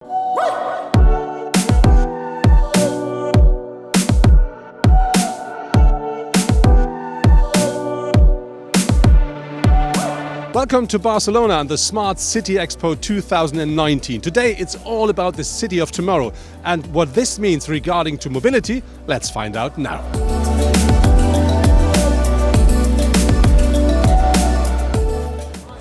Welcome to Barcelona and the Smart City Expo 2019. Today it's all about the city of tomorrow, and what this means regarding to mobility, let's find out now.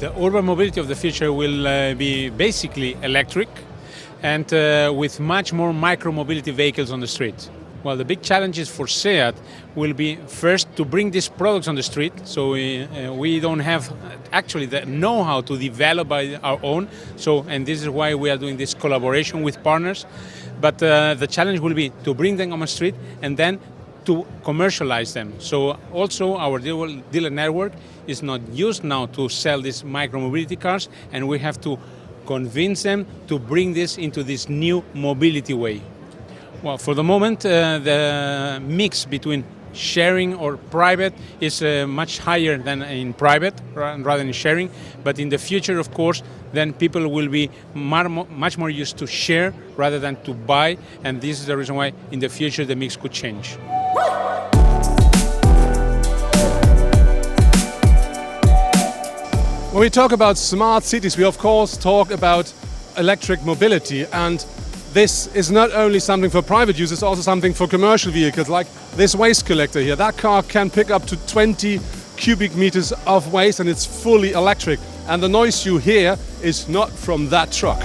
The urban mobility of the future will be basically electric and with much more micro-mobility vehicles on the street. Well, the big challenges for SEAT will be first to bring these products on the street, so we don't have actually the know-how to develop by our own, and this is why we are doing this collaboration with partners. But the challenge will be to bring them on the street and then to commercialize them. So also our dealer network is not used now to sell these micro-mobility cars, and we have to convince them to bring this into this new mobility way. Well, for the moment, the mix between sharing or private is much higher than in private rather than sharing. But in the future, of course, then people will be much more used to share rather than to buy. And this is the reason why in the future the mix could change. When we talk about smart cities, we of course talk about electric mobility, and this is not only something for private use, it's also something for commercial vehicles, like this waste collector here. That car can pick up to 20 cubic meters of waste and it's fully electric. And the noise you hear is not from that truck.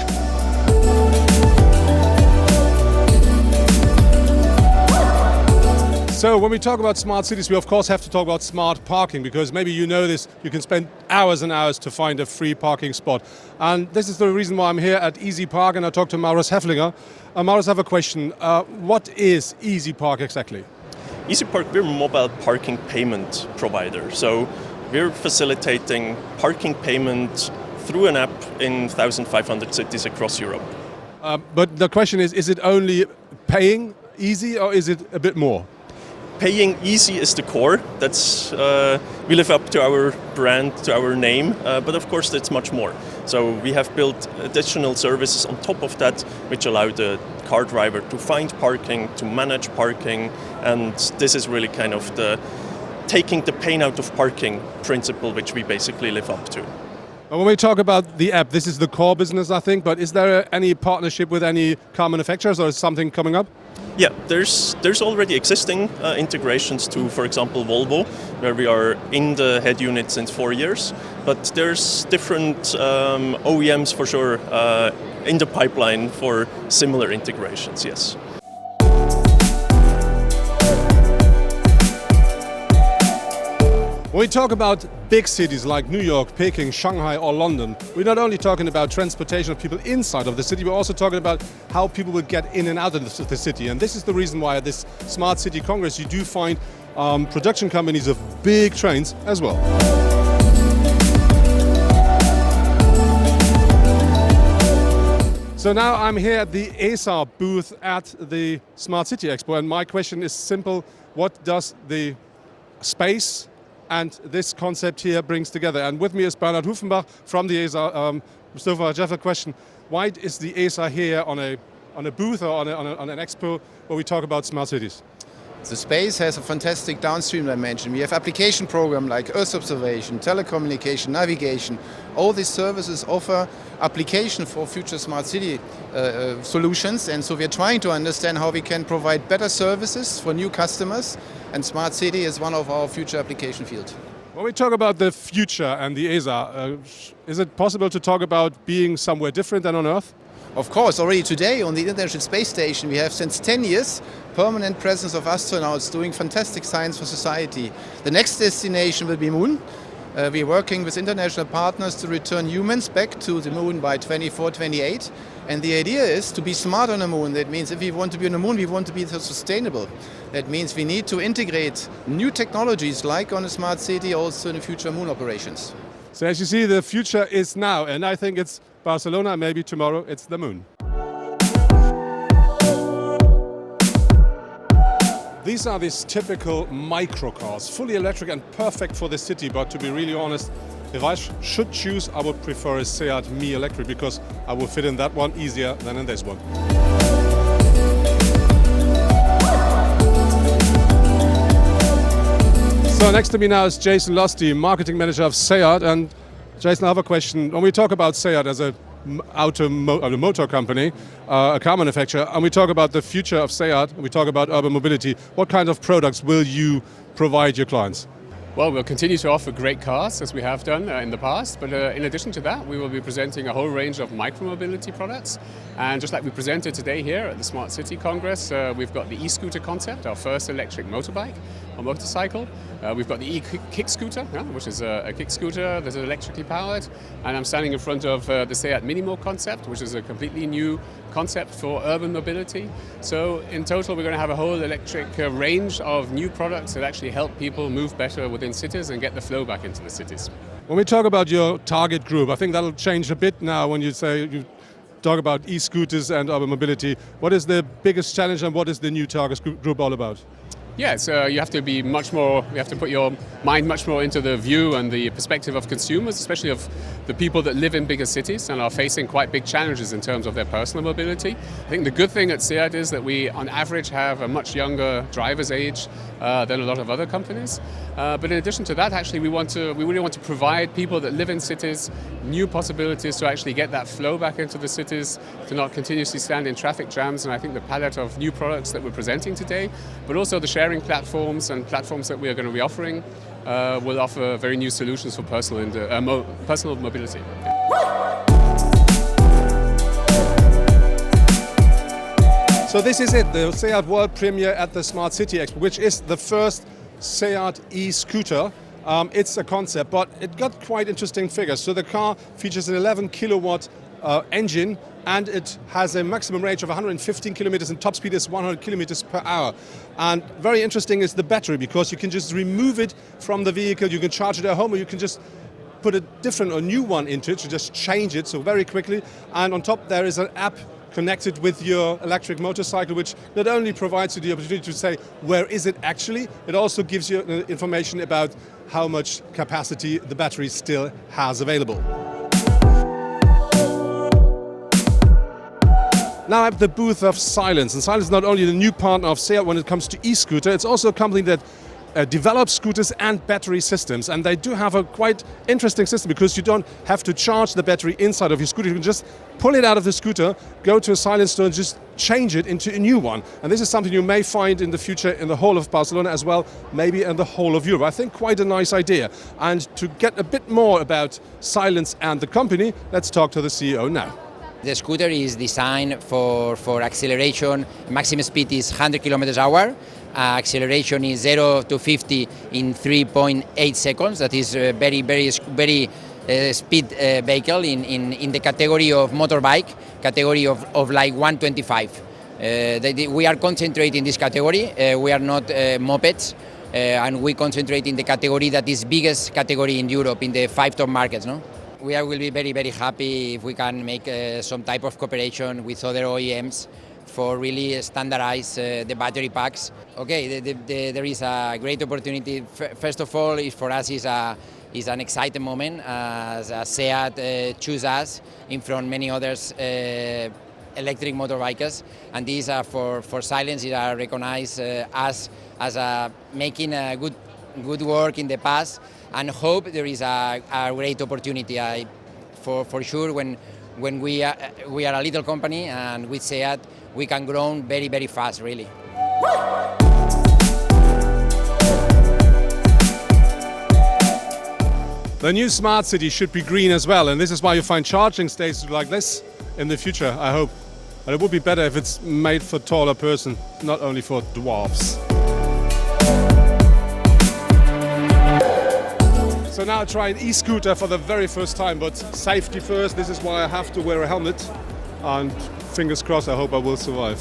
So when we talk about smart cities, we of course have to talk about smart parking, because maybe you know this, you can spend hours and hours to find a free parking spot. And this is the reason why I'm here at Easy Park and I talked to Maurus Haefliger. Maurus, I have a question. What is Easy Park exactly? Easy Park, we're a mobile parking payment provider. So we're facilitating parking payment through an app in 1,500 cities across Europe. But the question is it only paying easy or is it a bit more? Paying easy is the core. That's we live up to our brand, to our name, but of course it's much more. So we have built additional services on top of that, which allow the car driver to find parking, to manage parking, and this is really kind of the taking the pain out of parking principle, which we basically live up to. When we talk about the app, this is the core business, I think, but is there any partnership with any car manufacturers or is something coming up? Yeah, there's already existing integrations to, for example, Volvo, where we are in the head unit since 4 years. But there's different OEMs for sure in the pipeline for similar integrations, yes. When we talk about big cities like New York, Peking, Shanghai or London, we're not only talking about transportation of people inside of the city, we're also talking about how people will get in and out of the city. And this is the reason why at this Smart City Congress you do find production companies of big trains as well. So now I'm here at the ESA booth at the Smart City Expo, and my question is simple. What does the space and this concept here brings together? And with me is Bernhard Hufenbach from the ESA. Mustafa, I have a question. Why is the ESA here on a booth or on an expo where we talk about smart cities? The space has a fantastic downstream dimension. We have application programs like Earth observation, telecommunication, navigation. All these services offer application for future smart city solutions, and so we are trying to understand how we can provide better services for new customers, and smart city is one of our future application fields. When we talk about the future and the ESA, is it possible to talk about being somewhere different than on Earth? Of course, already today on the International Space Station we have since 10 years permanent presence of astronauts doing fantastic science for society. The next destination will be Moon. We're working with international partners to return humans back to the Moon by 24-28. And the idea is to be smart on the Moon. That means if we want to be on the Moon, we want to be sustainable. That means we need to integrate new technologies like on a smart city also in the future Moon operations. So as you see, the future is now, and I think it's Barcelona, maybe tomorrow it's the Moon. These are these typical microcars, fully electric and perfect for the city, but to be really honest, if I should choose, I would prefer a Seat Me Electric because I will fit in that one easier than in this one. So next to me now is Jason Lusty, marketing manager of Seat. And Jason, I have a question. When we talk about Seat as a motor company, a car manufacturer, and we talk about the future of Seat, and we talk about urban mobility, what kind of products will you provide your clients? Well, we'll continue to offer great cars as we have done in the past, but in addition to that, we will be presenting a whole range of micromobility products. And just like we presented today here at the Smart City Congress, we've got the e-scooter concept, our first electric motorbike or motorcycle. We've got the e-kick scooter, which is a kick scooter that is electrically powered. And I'm standing in front of the Seat Minimo concept, which is a completely new concept for urban mobility. So in total, we're going to have a whole electric range of new products that actually help people move better within cities and get the flow back into the cities. When we talk about your target group, I think that'll change a bit now when you say you talk about e-scooters and urban mobility. What is the biggest challenge and what is the new target group all about? Yes, you have to be much more, you have to put your mind much more into the view and the perspective of consumers, especially of the people that live in bigger cities and are facing quite big challenges in terms of their personal mobility. I think the good thing at Seat is that we, on average, have a much younger driver's age than a lot of other companies. But in addition to that, actually, we really want to provide people that live in cities new possibilities to actually get that flow back into the cities, to not continuously stand in traffic jams. And I think the palette of new products that we're presenting today, but also the sharing platforms and platforms that we are going to be offering, will offer very new solutions for personal mobility. So this is it, the Seat World Premiere at the Smart City Expo, which is the first Seat e-scooter. It's a concept, but it got quite interesting figures. So the car features an 11 kilowatt engine, and it has a maximum range of 115 kilometers and top speed is 100 kilometers per hour. And very interesting is the battery, because you can just remove it from the vehicle, you can charge it at home, or you can just put a different or new one into it, you just change it so very quickly. And on top there is an app connected with your electric motorcycle, which not only provides you the opportunity to say where is it actually, it also gives you information about how much capacity the battery still has available. Now at the booth of Silence, and Silence is not only the new partner of Seat when it comes to e-scooter, it's also a company that develops scooters and battery systems, and they do have a quite interesting system because you don't have to charge the battery inside of your scooter. You can just pull it out of the scooter, go to a Silence store and just change it into a new one. And this is something you may find in the future in the whole of Barcelona as well, maybe in the whole of Europe. I think quite a nice idea. And to get a bit more about Silence and the company, let's talk to the CEO now. The scooter is designed for acceleration. Maximum speed is 100 kilometers an hour. Acceleration is 0 to 50 in 3.8 seconds. That is a very speed vehicle in the category of motorbike, category of like 125. We are concentrating in this category. We are not mopeds, and we concentrate in the category that is biggest category in Europe, in the 5 top markets. No? We will be very happy if we can make some type of cooperation with other OEMs for really standardize the battery packs. Okay, there is a great opportunity. First of all, for us is an exciting moment as Seat choose us in front of many others electric motorbikers, and these are for Silence. It are recognized us as making a good work in the past, and hope there is a great opportunity. For sure, when we are a little company, and with Seat we can grow very fast, really. The new smart city should be green as well, and this is why you find charging stations like this in the future, I hope. But it would be better if it's made for taller person, not only for dwarfs. So now I try an e-scooter for the very first time, but safety first. This is why I have to wear a helmet, and fingers crossed, I hope I will survive.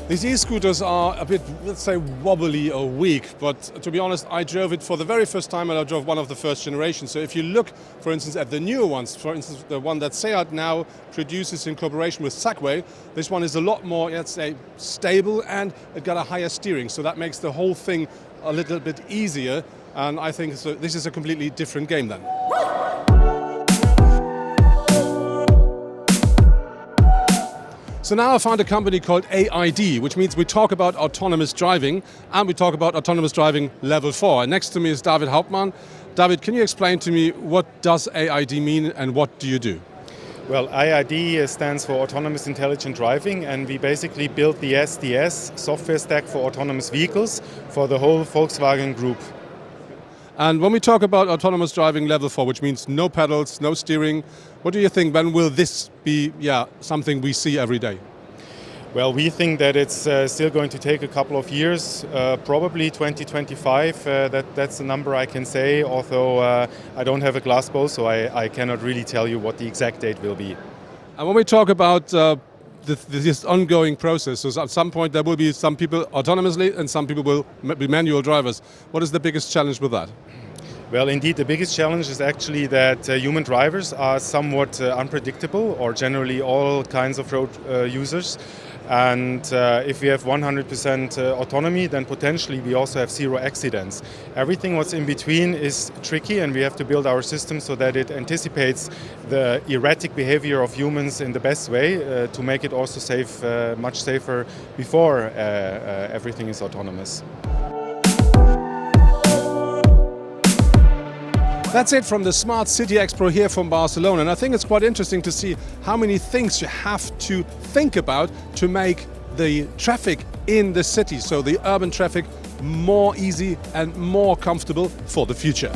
These e-scooters are a bit, let's say, wobbly or weak, but to be honest, I drove it for the very first time and I drove one of the first generation. So if you look, for instance, at the newer ones, for instance, the one that Seat now produces in cooperation with Segway, this one is a lot more, let's say, stable and it got a higher steering. So that makes the whole thing a little bit easier. And I think so this is a completely different game then. So now I found a company called AID, which means we talk about autonomous driving and we talk about autonomous driving level 4. And next to me is David Hauptmann. David, can you explain to me what does AID mean and what do you do? Well, AID stands for Autonomous Intelligent Driving, and we basically built the SDS software stack for autonomous vehicles for the whole Volkswagen group. And when we talk about autonomous driving level 4, which means no pedals, no steering, what do you think, when will this be something we see every day? Well, we think that it's still going to take a couple of years, probably 2025. That's the number I can say, although I don't have a glass bowl, so I cannot really tell you what the exact date will be. And when we talk about this ongoing process, so at some point there will be some people autonomously and some people will be manual drivers. What is the biggest challenge with that? Well, indeed, the biggest challenge is actually that human drivers are somewhat unpredictable, or generally all kinds of road users. And if we have 100% autonomy, then potentially we also have zero accidents. Everything what's in between is tricky, and we have to build our system so that it anticipates the erratic behavior of humans in the best way to make it also safe, much safer before everything is autonomous. That's it from the Smart City Expo here from Barcelona, and I think it's quite interesting to see how many things you have to think about to make the traffic in the city, so the urban traffic, more easy and more comfortable for the future.